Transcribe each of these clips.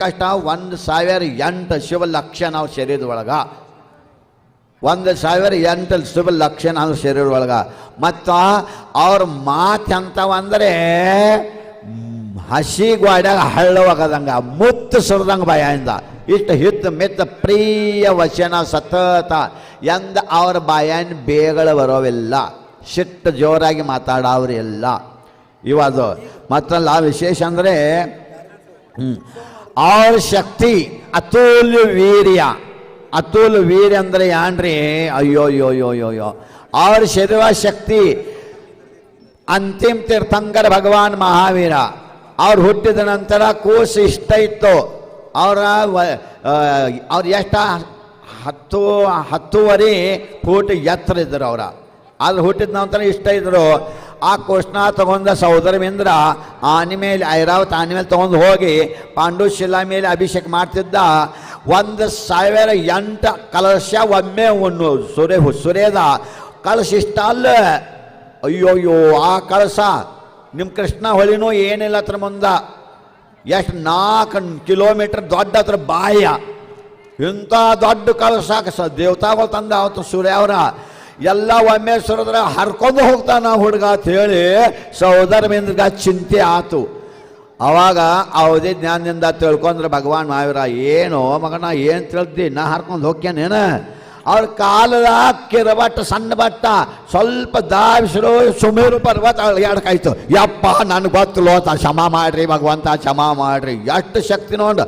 ಕಷ್ಟ 1008 ಶಿವ ಲಕ್ಷಣ ನಾವು ಶರೀರದೊಳಗ 1008 ಶಿವ ಲಕ್ಷಣ ನಾವು ಶರೀರದೊಳಗ. ಮತ್ತು ಅವ್ರ ಮಾತು ಎಂತವಂದ್ರೆ ಹಸಿ ಗೋಡ್ಯಾಗ ಹಳ್ಳವಾಗದಂಗ ಮುತ್ತು ಸುರಿದಂಗ ಬಾಯಿಂದ ಇಷ್ಟು ಹಿತ್ತು ಮೆತ್ತ ಪ್ರಿಯ ವಚನ ಸತತ ಎಂದ ಅವ್ರ ಬಾಯನ್ ಬೇಗಳು ಬರೋವಿಲ್ಲ. ಸಿಟ್ಟು ಜೋರಾಗಿ ಮಾತಾಡೋರಿಲ್ಲ ಇವದು. ಮತ್ತಲ್ಲ ವಿಶೇಷ ಅಂದರೆ ಅವ್ರ ಶಕ್ತಿ ಅತುಲ್ಯ ವೀರ್ಯ. ಅತುಲ್ಯ ವೀರ್ಯ ಅಂದರೆ ಏನ್ರಿ? ಅಯ್ಯೋ ಯೋ ಯೋ ಯೋ ಯೋ ಅವ್ರ ಶರೀರ ಶಕ್ತಿ. ಅಂತಿಮ ತೀರ್ಥಂಕರ ಭಗವಾನ್ ಮಹಾವೀರ ಅವ್ರು ಹುಟ್ಟಿದ ನಂತರ ಕೂಸು ಇಷ್ಟ ಇತ್ತು. ಅವ್ರು ಎಷ್ಟು 10 ಫೂಟ್ ಎತ್ತರ ಇದ್ದರು ಅವ್ರ. ಆದ್ರೆ ಹುಟ್ಟಿದ ನಂತರ ಇಷ್ಟ ಇದ್ರು. ಆ ಕೃಷ್ಣ ತಗೊಂಡ ಸಹೋದರವೇಂದ್ರ ಆನೆ ಮೇಲೆ ಐರಾವತ್ ಆನೆ ಮೇಲೆ ತಗೊಂಡು ಹೋಗಿ ಪಾಂಡುಶಿಲಾ ಮೇಲೆ ಅಭಿಷೇಕ ಮಾಡ್ತಿದ್ದ. 1008 ಕಲಶ ಒಮ್ಮೆ ಸುರೇದ ಕಳಶ ಇಷ್ಟ ಅಲ್ಲ. ಅಯ್ಯೋಯ್ಯೋ ಆ ಕಳಸ ನಿಮ್ಮ ಕೃಷ್ಣ ಹೊಳಿನೂ ಏನಿಲ್ಲ ಹತ್ರ ಮುಂದೆ ಎಷ್ಟು 4 ಕಿಲೋಮೀಟರ್ ದೊಡ್ಡ ಹತ್ರ ಬಾಹ್ಯ. ಇಂಥ ದೊಡ್ಡ ಕಳಸ ದೇವತಾಗಳು ತಂದ ಅವತ್ತು ಸೂರ್ಯ ಅವರ ಎಲ್ಲ ಒಮ್ಮೆ ಸುರಿದ್ರೆ ಹರ್ಕೊಂಡು ಹೋಗ್ತಾನ ಹುಡುಗ ಅಂತ ಹೇಳಿ ಸಹೋದರವೇಂದ್ರಗ ಚಿಂತೆ ಆತು. ಅವಾಗ ಅವಧಿ ಜ್ಞಾನದಿಂದ ತಿಳ್ಕೊಂಡ್ರೆ ಭಗವಾನ್ ಮಹಾವೀರ, ಏನು ಮಗನ ಏನು ತಿಳ್ದಿ, ನಾ ಹರ್ಕೊಂಡು ಹೋಗ್ಯಾನೇನ? ಅವ್ರ ಕಾಲದ ಕಿರಬಟ್ಟ ಸಣ್ಣ ಬಟ್ಟ ಸ್ವಲ್ಪ ದಾವಿಸರು ಸುಮೇರು ಪರ್ವತ ಅಳ್ಯಾಡ್ಕಾಯ್ತು. ಯಪ್ಪ ನನಗೆ ಗೊತ್ತಲೋ ಕ್ಷಮ ಮಾಡ್ರಿ ಭಗವಂತ, ಕ್ಷಮ ಮಾಡ್ರಿ. ಎಷ್ಟು ಶಕ್ತಿ ನೋಡು,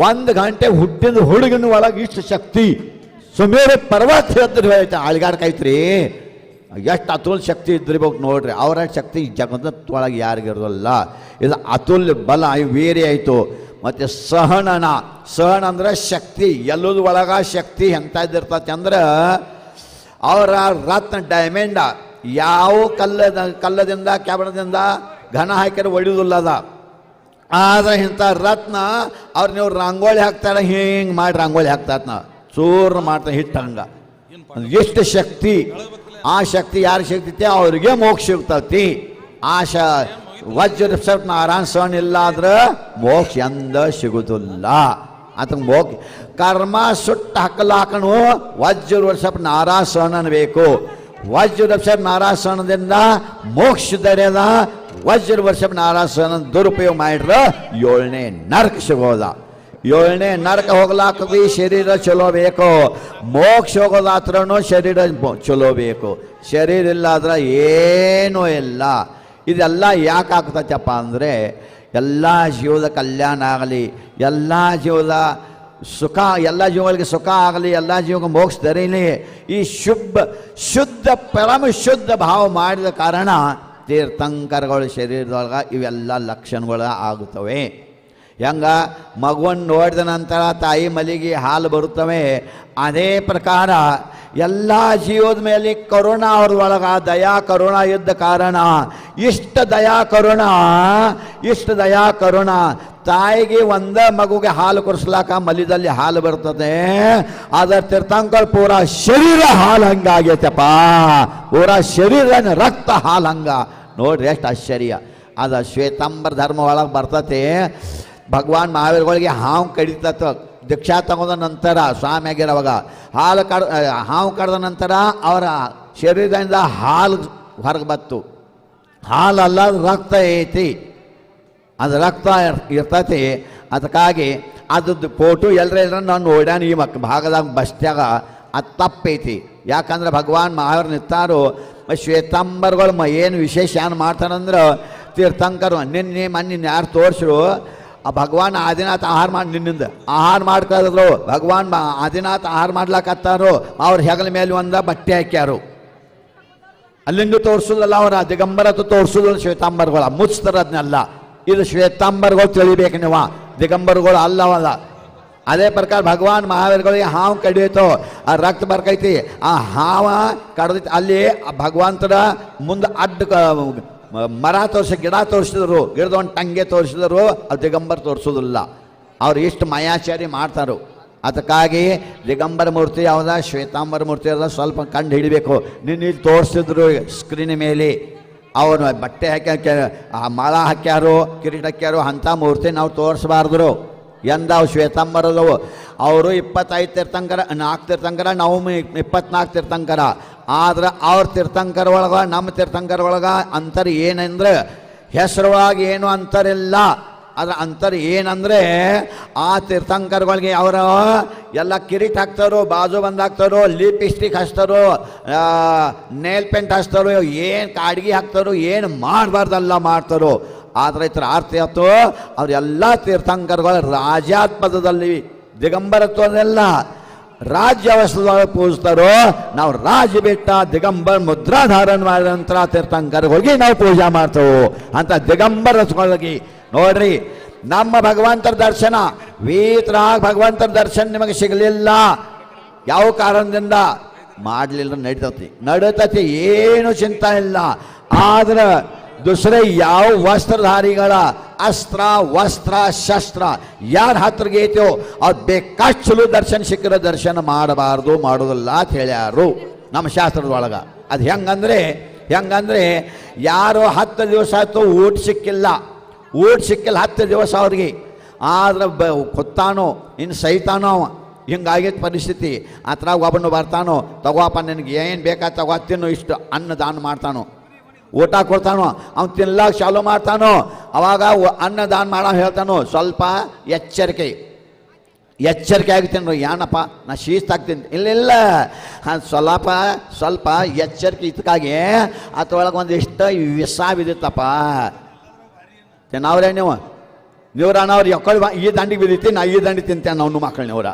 1 ಗಂಟೆ ಹುಟ್ಟಿದ ಹುಡುಗನ ಒಳಗೆ ಇಷ್ಟು ಶಕ್ತಿ. ಸುಮೇರು ಪರ್ವತ ಎದ್ರು ಹೇಳ್ತಾ ಅಳ್ಗಾಡ್ಕೈತ್ರಿ. ಎಷ್ಟು ಅತುಲ್ಯ ಶಕ್ತಿ ಇದ್ರಿಬೇಕು ನೋಡ್ರಿ. ಅವರ ಶಕ್ತಿ ಜಗತ್ತೊಳಗೆ ಯಾರಿಗಿರೋಲ್ಲ. ಇದು ಅತುಲ್ಯ ಬಲ ವೀರ್ಯ ಆಯಿತು. ಮತ್ತು ಸಹನನ ಅಂದ್ರೆ ಶಕ್ತಿ. ಎಲ್ಲದ ಒಳಗ ಶಕ್ತಿ ಎಂಥದ್ದಿರ್ತತಿ ಅಂದ್ರೆ ಅವರ ರತ್ನ ಡೈಮಂಡ ಯಾವ ಕಲ್ಲದಿಂದ ಕೆಬಣದಿಂದ ಘನ ಹಾಕಿದ್ರೆ ಒಡೆಯುವುದಿಲ್ಲ ಅದ. ಆದರೆ ಇಂಥ ರತ್ನ ಅವ್ರು ನೀವು ರಂಗೋಲಿ ಹಾಕ್ತಾರೆ, ಹಿಂಗೆ ಮಾಡಿ ರಂಗೋಲಿ ಹಾಕ್ತಾರೆ, ನಾವು ಚೂರು ಮಾಡ್ತಾರೆ ಹಿಟ್ಟು ಹಂಗೆ. ಎಷ್ಟು ಶಕ್ತಿ, ಆ ಶಕ್ತಿ ಯಾರು ಶಕ್ತಿ ಅವ್ರಿಗೆ ಮೋಕ್ಷ ಸಿಗ್ತತಿ. ವಜ್ರ ಸ್ವಲ್ಪ ನಾರಾಯಣ ಸ್ವಾಮಿ ಇಲ್ಲ ಆದ್ರೆ ಮೋಕ್ಷ ಎಂದ ಸಿಗುದಿಲ್ಲ. ಅದಕ್ಕೆ ಮೋಕ್ಷ ಕರ್ಮ ಸುಟ್ಟು ಹಾಕಲಾಕನು ವಜ್ರ ಸ್ವಲ್ಪ ನಾರಾಯಣ ಸ್ವಾಮಿ ಬೇಕು. ವಜ್ರ ವರ್ಷ ನಾರಾಯಣ ಸ್ವಾಮಿದಿಂದ ಮೋಕ್ಷ ದರ್ಯದ. ವಜ್ರ ವರ್ಷ ನಾರಾಯಣ ಸ್ವಾಮಿ ದುರುಪಯೋಗ ಮಾಡಿದ್ರೆ 7ನೇ ನರಕ ಸಿಗೋದ. 7ನೇ ನರಕ ಹೋಗ್ಲಾಕಿ ಶರೀರ ಚಲೋ ಬೇಕು. ಮೋಕ್ಷ ಹೋಗೋದಾತ್ರನೂ ಶರೀರ ಚಲೋ ಬೇಕು. ಶರೀರ ಇಲ್ಲ ಆದ್ರೆ ಏನೂ ಇಲ್ಲ. ಇದೆಲ್ಲ ಯಾಕೆ ಆಗ್ತೈತಪ್ಪ ಅಂದರೆ ಎಲ್ಲ ಜೀವದ ಕಲ್ಯಾಣ ಆಗಲಿ, ಎಲ್ಲ ಜೀವದ ಸುಖ, ಎಲ್ಲ ಜೀವಗಳಿಗೆ ಸುಖ ಆಗಲಿ, ಎಲ್ಲ ಜೀವಕ್ಕೆ ಮೋಕ್ಷ ದೊರೆಯಲಿ. ಈ ಶುದ್ಧ ಪರಮ ಶುದ್ಧ ಭಾವ ಮಾಡಿದ ಕಾರಣ ತೀರ್ಥಂಕರಗಳ ಶರೀರದೊಳಗೆ ಇವೆಲ್ಲ ಲಕ್ಷಣಗಳು ಆಗುತ್ತವೆ. ಹೆಂಗ ಮಗುವನ್ನು ನೋಡಿದ ನಂತರ ತಾಯಿ ಮಲಿಗೆ ಹಾಲು ಬರುತ್ತವೆ, ಅದೇ ಪ್ರಕಾರ ಎಲ್ಲ ಜೀವದ ಮೇಲೆ ಕರುಣ ಅವ್ರದೊಳಗ ದಯಾ ಕರುಣ ಇದ್ದ ಕಾರಣ ಇಷ್ಟ ದಯಾ ಕರುಣ ತಾಯಿಗೆ ಒಂದ ಮಗುಗೆ ಹಾಲು ಕುಡಿಸ್ಲಾಕ ಮಲಿದಲ್ಲಿ ಹಾಲು ಬರ್ತದೆ. ಅದರ ತೀರ್ಥಂಕರ್ ಪೂರಾ ಶರೀರ ಹಾಲು ಹಂಗಾಗೈತಪ್ಪ. ಪೂರಾ ಶರೀರ ರಕ್ತ ಹಾಲು ಹಂಗ ನೋಡ್ರಿ ಎಷ್ಟು ಆಶ್ಚರ್ಯ. ಅದ ಶ್ವೇತಾಂಬರ ಧರ್ಮ ಒಳಗೆ ಬರ್ತತೆ. ಭಗವಾನ್ ಮಹಾವೀರಗಳಿಗೆ ಹಾವು ಕಡಿತತ್ತು. ದೀಕ್ಷಾ ತಗೊಂಡ ನಂತರ ಸ್ವಾಮಿ ಆಗಿರೋವಾಗ ಹಾವು ಕಡ್ದ ನಂತರ ಅವರ ಶರೀರದಿಂದ ಹಾಲು ಹೊರಗೆ ಬತ್ತು. ಹಾಲಲ್ಲ, ರಕ್ತ ಐತಿ. ಅದು ರಕ್ತ ಇರ್ತೈತಿ. ಅದಕ್ಕಾಗಿ ಅದ್ರದ್ದು ಫೋಟೋ ಎಲ್ಲರ ನಾನು ನೋಡ್ಯಾನ ಈ ಭಾಗದಾಗ ಬಸ್ತ್ಯಾಗ. ಅದು ತಪ್ಪೈತಿ. ಯಾಕಂದ್ರೆ ಭಗವಾನ್ ಮಹಾವೀರ ನಿಂತಾರು. ಶ್ವೇತಾಂಬರ್ಗಳು ಏನು ವಿಶೇಷ ಏನು ಮಾಡ್ತಾರಂದ್ರೆ ತೀರ್ಥಂಕರು ಮೊನ್ನೆ ಯಾರು ತೋರಿಸ್ರು, ಆ ಭಗವಾನ್ ಆದಿನಾಥ್ ಆಹಾರ ಮಾಡಿ ನಿನ್ನಿಂದ ಆಹಾರ ಮಾಡ್ಕಿದ್ರು. ಭಗವಾನ್ ಆದಿನಾಥ್ ಆಹಾರ ಮಾಡ್ಲಾಕತ್ತಾರು. ಅವ್ರ ಹೆಗಲ ಮೇಲೆ ಒಂದು ಬಟ್ಟೆ ಹಾಕ್ಯಾರು. ಅಲ್ಲಿಂದ ತೋರಿಸೋದಲ್ಲ, ಅವ್ರ ದಿಗಂಬರತ್ತು ತೋರಿಸೋದಿಲ್ಲ. ಶ್ವೇತಾಂಬರ್ಗಳ ಮುಚ್ತಾರೆ ಅದನ್ನೆಲ್ಲ. ಇದು ಶ್ವೇತಾಂಬರ್ಗಳು ತಿಳಿಬೇಕು ನೀವು, ದಿಗಂಬರ್ಗಳು ಅಲ್ಲವಲ್ಲ. ಅದೇ ಪ್ರಕಾರ ಭಗವಾನ್ ಮಹಾವೀರಗಳಿಗೆ ಹಾವು ಕಡಿಯಿತು, ಆ ರಕ್ತ ಬರ್ಕೈತಿ. ಆ ಹಾವ ಕಡ್ದೈತಿ. ಅಲ್ಲಿ ಭಗವಂತರ ಮುಂದೆ ಮರ ಗಿಡ ತೋರಿಸಿದ್ರು, ಗಿಡದ ಒಂದು ಟಂಗೆ ತೋರಿಸಿದ್ರು. ಅದು ದಿಗಂಬರ್ ತೋರಿಸೋದಿಲ್ಲ. ಅವ್ರು ಇಷ್ಟು ಮಾಯಾಚಾರಿ ಮಾಡ್ತಾರೋ. ಅದಕ್ಕಾಗಿ ದಿಗಂಬರ ಮೂರ್ತಿ ಯಾವುದ, ಶ್ವೇತಾಂಬರ ಮೂರ್ತಿ ಅದ, ಸ್ವಲ್ಪ ಕಂಡು ಹಿಡಿಬೇಕು. ನಿನ್ನ ಇಲ್ಲಿ ತೋರಿಸಿದ್ರು ಸ್ಕ್ರೀನ್ ಮೇಲೆ. ಅವನು ಬಟ್ಟೆ ಹಾಕಿ ಮಾಳ ಹಾಕ್ಯಾರು, ಕಿರೀಟ ಹಾಕ್ಯಾರು, ಅಂಥ ಮೂರ್ತಿ ನಾವು ತೋರಿಸ್ಬಾರ್ದ್ರು. ಎಂದಾವು ಶ್ವೇತಾಂಬರದವು. ಅವರು 25 ತೀರ್ಥಂಕರ 4 ತೀರ್ಥಂಕರ, ನಾವು 24 ತೀರ್ಥಂಕರ. ಆದ್ರೆ ಅವ್ರ ತೀರ್ಥಂಕರ ಒಳಗೆ ನಮ್ಮ ತೀರ್ಥಂಕರ ಒಳಗೆ ಅಂತರ ಏನಂದ್ರೆ ಹೆಸರೊಳಗೆ ಏನು ಅಂತರಿಲ್ಲ. ಅದ್ರ ಅಂತರ ಏನಂದರೆ ಆ ತೀರ್ಥಂಕರಗಳಿಗೆ ಅವರ ಎಲ್ಲ ಕಿರೀಟ್ ಹಾಕ್ತಾರೋ, ಬಾಜು ಬಂದು ಹಾಕ್ತಾರೋ, ಲಿಪ್ಸ್ಟಿಕ್ ಹಚ್ತಾರೋ, ನೇಲ್ ಪೇಂಟ್ ಹಚ್ತಾರೋ, ಏನು ಕಾಡ್ಗಿ ಹಾಕ್ತಾರೋ, ಏನು ಮಾಡಬಾರ್ದಲ್ಲ ಮಾಡ್ತಾರೋ. ಆದರೆ ಇತರ ಆರ್ತಿ ಆಯ್ತು ಅವರೆಲ್ಲ ತೀರ್ಥಂಕರಗಳು ರಾಜ್ಯಾತ್ಮದಲ್ಲಿ ದಿಗಂಬರತ್ವದೆಲ್ಲ ರಾಜ್ಯವಸ್ಥದೊಳಗೆ ಪೂಜಿಸ್ತಾರೋ. ನಾವು ರಾಜ ಬಿಟ್ಟ ದಿಗಂಬರ ಮುದ್ರಾಧಾರಣ ಮಾಡಿದ ನಂತರ ತೀರ್ಥಂಕರಗಳಿಗೆ ನಾವು ಪೂಜೆ ಮಾಡ್ತೇವೆ ಅಂತ ದಿಗಂಬರತ್ವಗಳಿಗೆ. ನೋಡ್ರಿ, ನಮ್ಮ ಭಗವಂತರ ದರ್ಶನ ವೀತರಾಗ ಭಗವಂತರ ದರ್ಶನ ನಿಮಗೆ ಸಿಗಲಿಲ್ಲ. ಯಾವ ಕಾರಣದಿಂದ ಮಾಡಲಿಲ್ಲ? ನಡೀತತಿ, ಏನು ಚಿಂತೆ ಇಲ್ಲ. ಆದ್ರೆ ದುಸರೆ ಯಾವ ವಸ್ತ್ರಧಾರಿಗಳ ಅಸ್ತ್ರ ವಸ್ತ್ರ ಶಸ್ತ್ರ ಯಾರ ಹತ್ತಿರಗೆ ಐತೋ ಅವ್ರು ಬೇಕಾಷ್ಟು ಚಲೋ ದರ್ಶನ ಸಿಕ್ಕರೆ ದರ್ಶನ ಮಾಡಬಾರ್ದು, ಮಾಡೋದಿಲ್ಲ ಅಂತ ಹೇಳ್ಯಾರು ನಮ್ಮ ಶಾಸ್ತ್ರದೊಳಗೆ. ಅದು ಹೆಂಗಂದ್ರೆ ಯಾರು 10 ದಿವಸ ಆಯ್ತು ಊಟ ಸಿಕ್ಕಿಲ್ಲ 10 ದಿವಸ ಅವ್ರಿಗೆ. ಆದ್ರೆ ಕೊತ್ತಾನೋ ಇನ್ನು ಸೈತಾನೋ ಹಿಂಗಾಗೈತೆ ಪರಿಸ್ಥಿತಿ. ಅದ್ರಾಗ ಒಬ್ಬನು ಬರ್ತಾನೋ, ತಗೋಪ್ಪ ನಿನಗೆ ಏನು ಬೇಕಾ ತಗೋ, ತಿನ್ನು, ಇಷ್ಟು ಅನ್ನ ದಾನ ಮಾಡ್ತಾನೋ, ಊಟ ಕೊಡ್ತಾನೋ, ಅವ್ನು ತಿನ್ಲಾಕ ಚಾಲು ಮಾಡ್ತಾನೋ. ಅವಾಗ ಅನ್ನ ದಾನ ಮಾಡೋ ಹೇಳ್ತಾನೋ, ಸ್ವಲ್ಪ ಎಚ್ಚರಿಕೆ ಆಗ್ತೀನಿ. ಏನಪ್ಪ ನಾ ಶಿಸ್ತಾಗ್ತೀನಿ? ಇಲ್ಲ, ಸ್ವಲ್ಪ ಎಚ್ಚರಿಕೆ ಇದಕ್ಕಾಗಿ ಅದ್ರೊಳಗೆ ಒಂದಿಷ್ಟು ವಿಷ ಬಿದ್ದಿತ್ತಪ್ಪ. ತಿನ್ನವ್ರೆ ನೀವ್ರ ಅನ್ನವ್ರು ಎಕ್ಕಳು ಈ ದಂಡಿಗೆ ಬಿದ್ದೈತಿ, ನಾ ಈ ದಂಡಿ ತಿಂತೇನೆ ನಾವು ಮಕ್ಕಳು ನೀವ್ರ.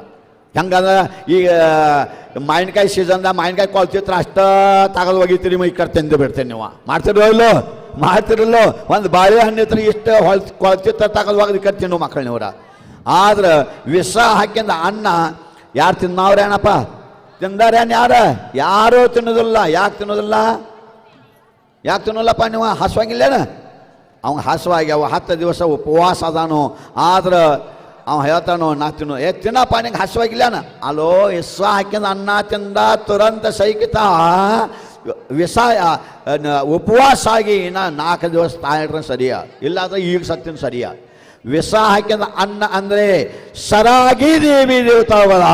ಹೆಂಗಂದ್ರೆ ಈಗ ಮಾವಿನಕಾಯಿ ಸೀಸನ್ದಾಗ ಮಾವಿನಕಾಯಿ ಕೊಳ್ತಿತ್ರ ಅಷ್ಟ ತಗದು ಒಗಿತೀರಿ, ಈ ಕಡೆ ತಿಂದು ಬಿಡ್ತೇನೆ. ನೀವು ಮಾಡ್ತಿರಲ್ಲೋ ಒಂದು ಬಾಳೆಹಣ್ಣು ಇತ್ರ ಇಷ್ಟು ಕೊಳ್ತಿತ್ರ ತಗದು ಒಗದು ಈ ಕಡೆ ತಿನ್ನು ಮಕ್ಕಳು ನೀವ್ರ. ಆದ್ರೆ ವಿಷ ಹಾಕಿಂದ ಅನ್ನ ಯಾರು ತಿನ್ನವ್ರೆ ಏನಪ್ಪ? ತಿಂದಾರೇನು? ಯಾರೂ ತಿನ್ನೋದಿಲ್ಲ. ಯಾಕೆ ತಿನ್ನೋಲ್ಲಪ್ಪ? ನೀವು ಹಸುವಾಗಿಲ್ಲೇನ? ಅವ್ನು ಹಸುವಾಗಿ 10 ದಿವಸ ಉಪವಾಸ ಅದಾನು. ಆದ್ರೆ ಅವ ಹೇಳ್ತಾನೋ, ನಾ ತಿನ್ನಪ್ಪ ನಿಂಗೆ ಹಸುವಾಗಿಲ್ಲೇನ? ಅಲೋ, ವಿಷ ಹಾಕಿಂದ ಅನ್ನ ತಿಂದ ತುರಂತ ಸೈಕಿತ ವಿಷ ಉಪವಾಸ ಆಗಿ ಇನ್ನು 4 ದಿವಸ ತಾಯಿಡ್ರೆ ಸರಿಯ, ಇಲ್ಲಾಂದ್ರೆ ಈಗ ಸತ್ತಿನ ಸರಿಯ. ವಿಷ ಹಾಕಿದ ಅನ್ನ ಅಂದರೆ ಸರಾಗಿ ದೇವಿ ದೇವತಾವಳ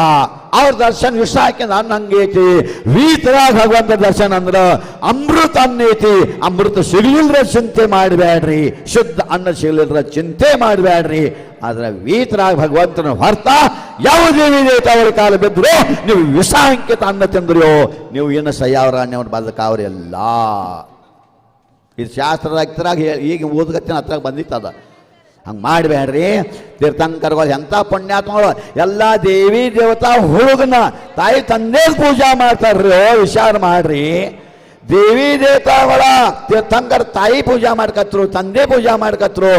ಅವ್ರ ದರ್ಶನ ವಿಷ ಹಾಕಿದ ಅನ್ನ ಹಂಗೈತಿ. ವೀತರಾಗ ಭಗವಂತ ದರ್ಶನ ಅಂದ್ರೆ ಅಮೃತ ಅನ್ನೈತಿ. ಅಮೃತ ಸಿಗಲಿಲ್ರ ಚಿಂತೆ ಮಾಡಬೇಡ್ರಿ, ಶುದ್ಧ ಅನ್ನ ಸಿಗಲಿಲ್ರ ಚಿಂತೆ ಮಾಡಬೇಡ್ರಿ. ಆದ್ರೆ ವೀತರಾಗ ಭಗವಂತನ ಹೊರತ ಯಾವ ದೇವಿ ದೇವತಾವಳ ಕಾಲ ಬಿದ್ರು ನೀವು ವಿಷ ಅಂಕಿತ ಅನ್ನ ತಿಂದ್ರೋ ನೀವು ಏನು ಸಯ್ಯಾವ್ರ ಅನ್ನೋರು ಬದುಕಾವ್ರೆಲ್ಲ. ಇದು ಶಾಸ್ತ್ರದಾಗ ಈಗ ಓದ್ಗತ್ತಿನ ಹತ್ರ ಬಂದಿತ್ತದ. ಹಂಗೆ ಮಾಡಬೇಡ್ರಿ. ತೀರ್ಥಂಕರಗಳು ಎಂಥ ಪುಣ್ಯಾತ್ಮಗಳು ಎಲ್ಲ ದೇವಿ ದೇವತಾ ಹುಡುಗನ ತಾಯಿ ತಂದೆ ಪೂಜಾ ಮಾಡ್ತಾರ್ರಿ. ವಿಚಾರ ಮಾಡ್ರಿ, ದೇವಿ ದೇವತಾಗಳ ತೀರ್ಥಂಕರ ತಾಯಿ ಪೂಜಾ ಮಾಡ್ಕತ್ರು, ತಂದೆ ಪೂಜಾ ಮಾಡ್ಕತ್ರು,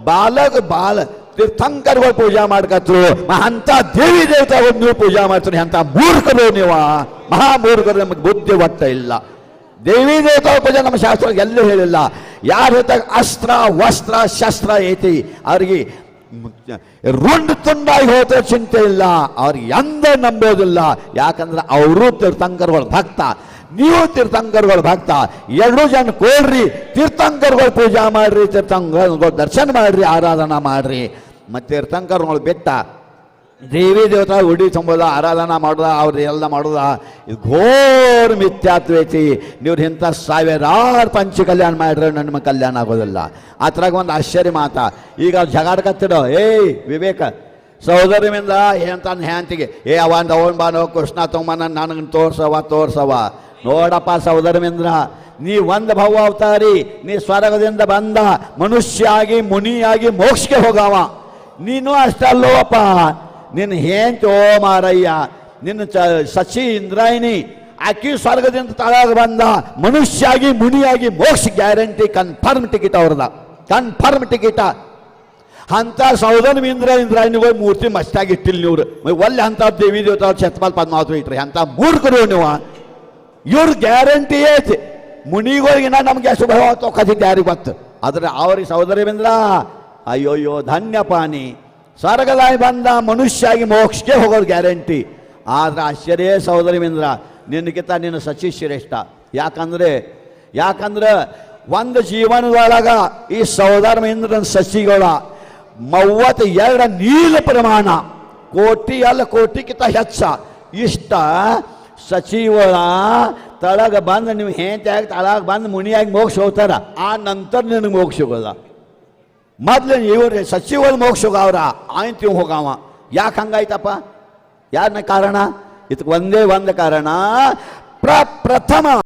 ಬಾಲ ತೀರ್ಥಂಕರಗಳು ಪೂಜಾ ಮಾಡ್ಕತ್ರು. ಅಂತ ದೇವಿ ದೇವತಾಗಳು ನೀವು ಪೂಜಾ ಮಾಡ್ತೀರಿ. ಅಂತ ಮೂರ್ಖರು ನೀವು, ಮಹಾಮೂರ್ಖರು. ನಮಗೆ ಬುದ್ಧಿ ಒಟ್ಟ ಇಲ್ಲ. ದೇವಿ ದೇವತಾ ಪೂಜೆ ನಮ್ಮ ಶಾಸ್ತ್ರ ಎಲ್ಲೂ ಹೇಳಿಲ್ಲ. ಯಾರು ಹೇಳ್ತಾಗ ಅಸ್ತ್ರ ವಸ್ತ್ರ ಶಸ್ತ್ರ ಐತಿ ಅವ್ರಿಗೆ ರುಂಡ್ ತುಂಡಾಗಿ ಹೋದ ಚಿಂತೆ ಇಲ್ಲ. ಅವ್ರಿಗೆ ಎಂದ ನಂಬೋದಿಲ್ಲ. ಯಾಕಂದ್ರೆ ಅವರು ತೀರ್ಥಂಕರಗಳ ಭಕ್ತ, ನೀವು ತೀರ್ಥಂಕರಗಳ ಭಕ್ತ. 2 ಜನ ಕೊಡ್ರಿ, ತೀರ್ಥಂಕರಗಳು ಪೂಜಾ ಮಾಡ್ರಿ, ತೀರ್ಥಂಕರಗಳು ದರ್ಶನ ಮಾಡ್ರಿ, ಆರಾಧನಾ ಮಾಡ್ರಿ. ಮತ್ತು ತೀರ್ಥಂಕರಗಳು ಬೆಟ್ಟ ದೇವಿ ದೇವತಾ ಉಡಿ ತುಂಬೋದ ಆರಾಧನಾ ಮಾಡೋದ ಅವ್ರೆಲ್ಲ ಮಾಡೋದ ಇದು ಘೋರ ಮಿಥ್ಯಾತ್ವ ಐತಿ. ನೀವ್ರು ಇಂಥ 1000 ಪಂಚ ಕಲ್ಯಾಣ ಮಾಡ್ರೆ ನನ್ನ ಕಲ್ಯಾಣ ಆಗೋದಿಲ್ಲ. ಅದ್ರಾಗ ಒಂದು ಆಶ್ಚರ್ಯ ಮಾತಾ. ಈಗ ಅವ್ರು ಜಗಾಡ್ಕತ್ತಿರೋ, ಏಯ್ ವಿವೇಕ ಸಹೋದರಮಿಂದ ಹೇಳ್ತಾನೆ ಹ್ಯಾಂತಿಗೆ, ಅವನ್ ಬಾನೋ ಕೃಷ್ಣ ತೊಗೊಂಬನ ನನಗೆ ತೋರ್ಸವ. ನೋಡಪ್ಪ ಸಹೋದರಮಿಂದ್ರ, ನೀ ಒಂದು ಭವ ಅವತಾರಿ, ನೀ ಸ್ವರ್ಗದಿಂದ ಬಂದ ಮನುಷ್ಯಾಗಿ ಮುನಿಯಾಗಿ ಮೋಕ್ಷಕ್ಕೆ ಹೋಗವ. ನೀನು ಅಷ್ಟಲ್ಲವಪ್ಪ, ನಿನ್ನ ಹೇಂತೋ ಮಾರಯ್ಯ, ನಿನ್ನ ಸಚಿ ಇಂದ್ರಾಯಿನಿ ಆಕಿ ಸ್ವರ್ಗದಿಂದ ತಳಗ ಬಂದ ಮನುಷ್ಯಾಗಿ ಮುನಿಯಾಗಿ ಮೋಕ್ಷ ಗ್ಯಾರಂಟಿ. ಕನ್ಫರ್ಮ್ ಟಿಕೆಟ್ ಅವ್ರದ, ಕನ್ಫರ್ಮ್ ಟಿಕೆಟ. ಅಂತ ಸೌದನ ಇಂದ್ರಾಯಿನಿಗಳು ಮೂರ್ತಿ ಮಸ್ತಾಗಿ ಇಟ್ಟಿಲ್ಲ ನೀವು. ಒಳ್ಳೆ ಅಂತ ದೇವಿ ದೇವತಾ ಛತ್ಮಾಲ್ ಪದ್ಮಾವತಿ ಇಟ್ರಿ. ಅಂತ ಮೂರ್ಖರು ನೀವು. ಇವ್ರ ಗ್ಯಾರಂಟಿ ಐತಿ. ಮುನಿಗಳಿಗಿನ ನಮ್ಗೆ ಎಷ್ಟು ಭಯ ತೊಕತಿದ್ದೆ ಯಾರಿಗೆ ಗೊತ್ತು. ಆದ್ರೆ ಅವ್ರಿಗೆ ಸಹೋದರವೇಂದ್ರ ಅಯ್ಯೋಯ್ಯೋ ಧನ್ಯಪಾನಿ, ಸ್ವರ್ಗದಾಗಿ ಬಂದ ಮನುಷ್ಯಾಗಿ ಮೋಕ್ಷಕ್ಕೆ ಹೋಗೋದು ಗ್ಯಾರಂಟಿ. ಆದ್ರೆ ಆಶ್ಚರ್ಯ ಸಹೋದರವೇಂದ್ರ, ನಿನಗಿಂತ ನಿನ್ನ ಸಚಿ ಶ್ರೇಷ್ಠ. ಯಾಕಂದ್ರೆ ಒಂದು ಜೀವನದೊಳಗ ಈ ಸಹೋದರವೇಂದ್ರನ ಸಚಿಗಳ 32 ನೀಲ ಪ್ರಮಾಣ, ಕೋಟಿ ಅಲ್ಲ ಕೋಟಿಗಿಂತ ಹೆಚ್ಚ. ಇಷ್ಟ ಸಚಿವರ ತಳಗ ಬಂದು ನೀವು ಹೆಂತಾಗಿ ತಳಗ ಬಂದು ಮುನಿಯಾಗಿ ಮೋಕ್ಷ ಹೋಗ್ತಾರ. ಆ ನಂತರ ನಿನಗೆ ಮೋಕ್ಷ ಹೋಗೋದ. ಮೊದ್ಲು ಇವ್ರು ಸಚಿವರು ಮೋಕ್ಷ ಹೋಗವ್ರ, ಆಯ್ತು ಹೋಗವ. ಯಾಕೆ ಹಂಗಾಯ್ತಪ್ಪ? ಯಾರನ್ನ ಕಾರಣ? ಇದಕ್ಕೆ ಒಂದೇ ಒಂದು ಕಾರಣ. ಪ್ರಥಮ